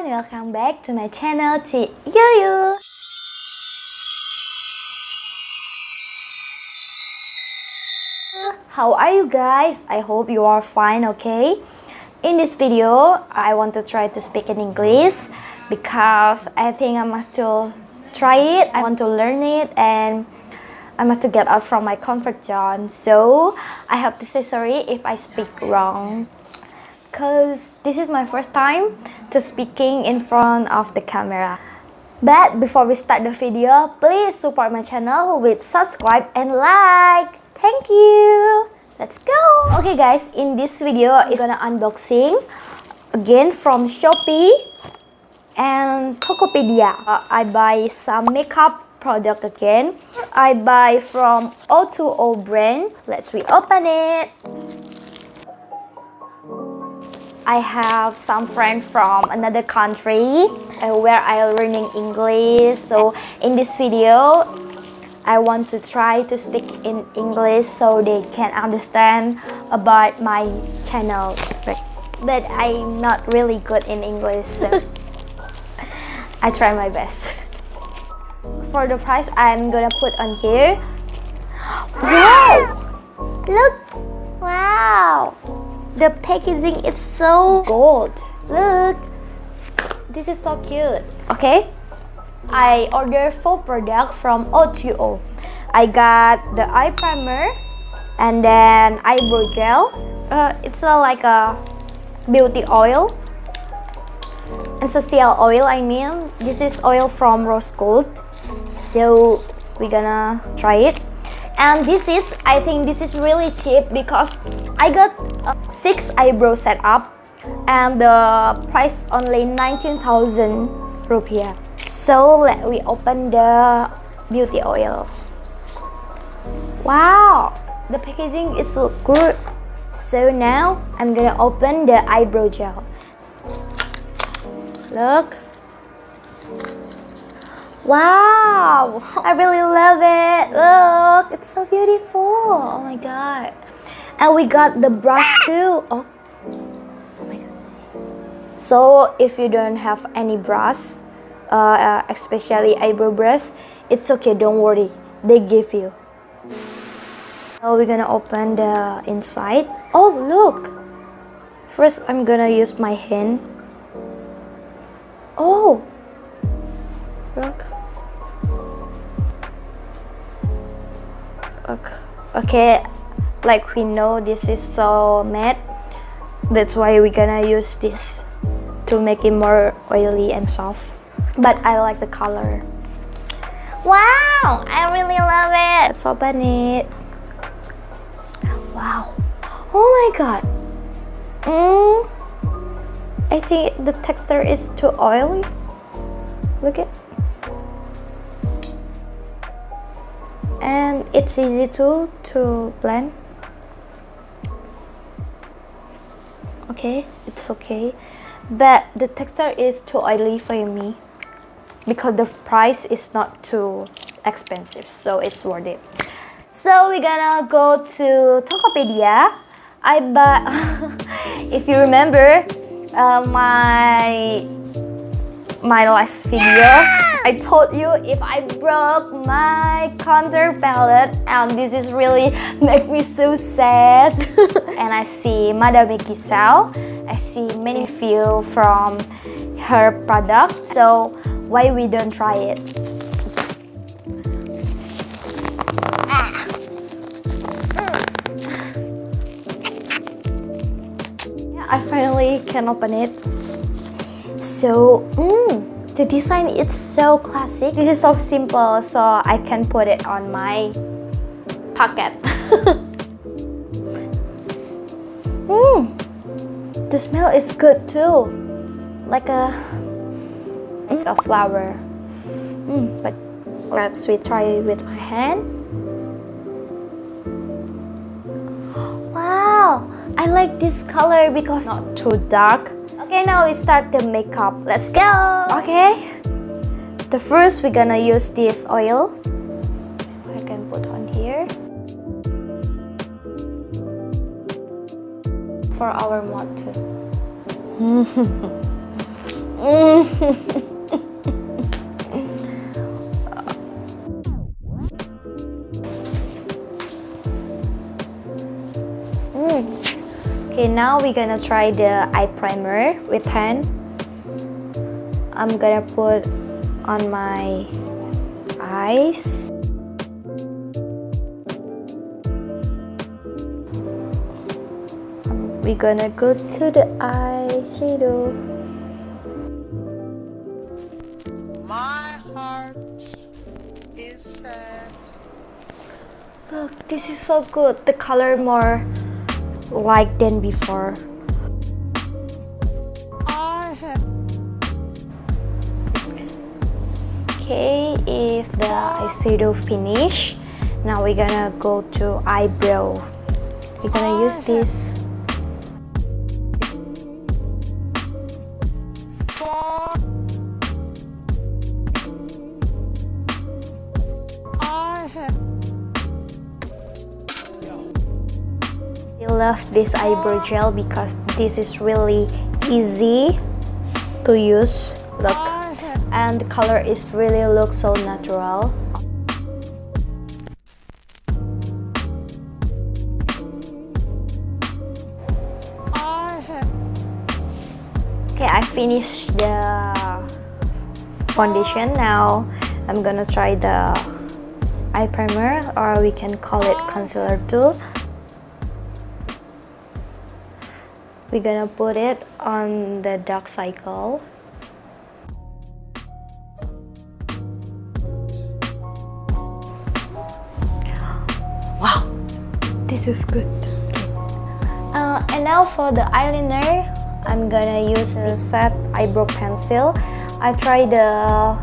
everyone, welcome back to my channel, Yuyu. How are you guys? I hope you are fine, okay? In this video, I want to try to speak in English because I think I must to try it. I want to learn it and I must to get out from my comfort zone. So I have to say sorry if I speak wrong, because this is my first time to speaking in front of the camera. But before we start the video, please support my channel with subscribe and like. Thank you. Let's go. Okay guys, in this video is gonna unboxing again from Shopee and Tokopedia. I buy some makeup product again. I buy from O.Two.O brand. Let's reopen it. I have some friends from another country where I am learning English. So in this video, I want to try to speak in English so they can understand about my channel. But I'm not really good in English, so I try my best. For the price, I'm gonna put on here. Wow! Look! Wow! The packaging is so gold. Look! This is so cute. Okay? I ordered 4 products from O.Two.O. I got the eye primer and then eyebrow gel. It's like a beauty oil. Essential oil, I mean. This is oil from rose gold. So we're gonna try it. And this is, I think this is really cheap because I got 6 eyebrow set up and the price only 19,000 rupiah. So let we open the beauty oil. Wow, the packaging is so good. So now I'm gonna open the eyebrow gel. Look. Wow, I really love it. Look, it's so beautiful. Oh my god. And we got the brush too. Oh my god. So if you don't have any brush, especially eyebrow brush, it's okay, don't worry, they give you. So we're gonna open the inside. Oh look, first I'm gonna use my hand. Oh look. Okay, like we know this is so matte, that's why we're gonna use this to make it more oily and soft. But I like the color. Wow, I really love it. Let's open it. Wow. Oh my god. I think the texture is too oily. Look it. And it's easy to blend. Okay, it's okay. But the texture is too oily for me, because the price is not too expensive, so it's worth it. So we're gonna go to Tokopedia. I bought if you remember my last video, I told you if I broke my contour palette, and this is really make me so sad. And I see Madame Giselle, I see many review from her product, so why we don't try it? Yeah, I finally can open it. So, the design is so classic. This is so simple, so I can put it on my pocket. The smell is good too, like a flower. But let's try it with my hand. Wow, I like this color because not too dark. Okay, now we start the makeup. Let's go. Okay, the first we're gonna use this oil. So I can put on here for our mouth too. Okay, now we're gonna try the eye primer with hand. I'm gonna put on my eyes. We're gonna go to the eyeshadow. My heart is sad. Look, this is so good. The color more light than before. I have Okay, if the eyeshadow finish, now we're gonna go to eyebrow. We're gonna use this. fought. I have I love this eyebrow gel because this is really easy to use. Look, and the color is really looks so natural. Okay, I finished the foundation. Now I'm gonna try the eye primer, or we can call it concealer too. We're gonna put it on the dark circle. Wow, this is good. And now for the eyeliner, I'm gonna use the set eyebrow pencil. I try the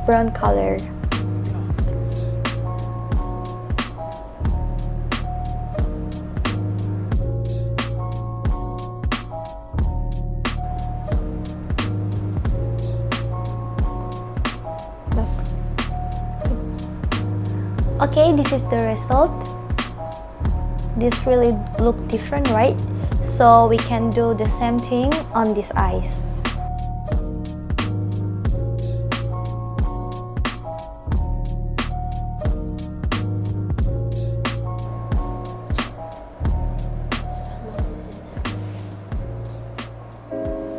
brown color. Okay, this is the result. This really look different, right? So we can do the same thing on these eyes.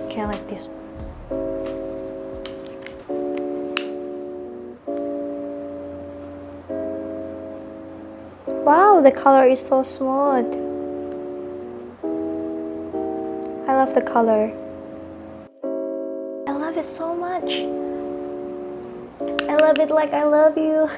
Okay, like this. Wow, the color is so smooth. I love the color. I love it so much. I love it like I love you.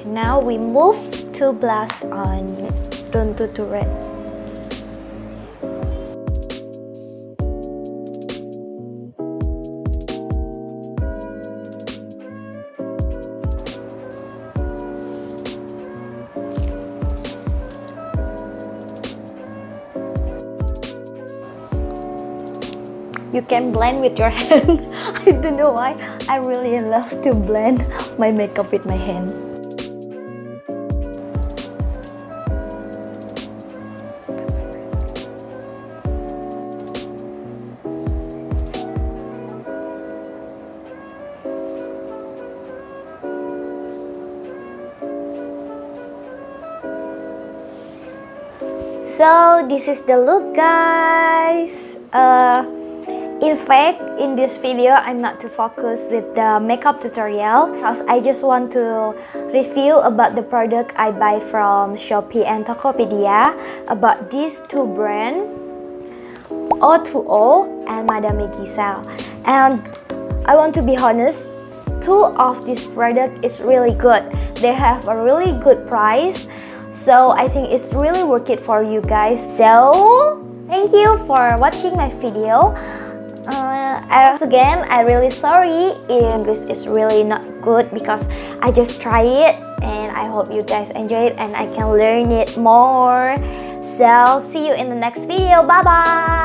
Now we move to blush on Don't Do to Red. You can blend with your hand. I don't know why. I really love to blend my makeup with my hand. So this is the look, guys. In fact, in this video, I'm not too focused with the makeup tutorial because I just want to review about the product I buy from Shopee and Tokopedia about these two brands, O.Two.O and Madame Giselle. And I want to be honest, two of these products is really good. They have a really good price. So I think it's really worth it for you guys. So thank you for watching my video. Again, I'm really sorry if English is really not good because I just try it, and I hope you guys enjoy it and I can learn it more. So see you in the next video. Bye bye.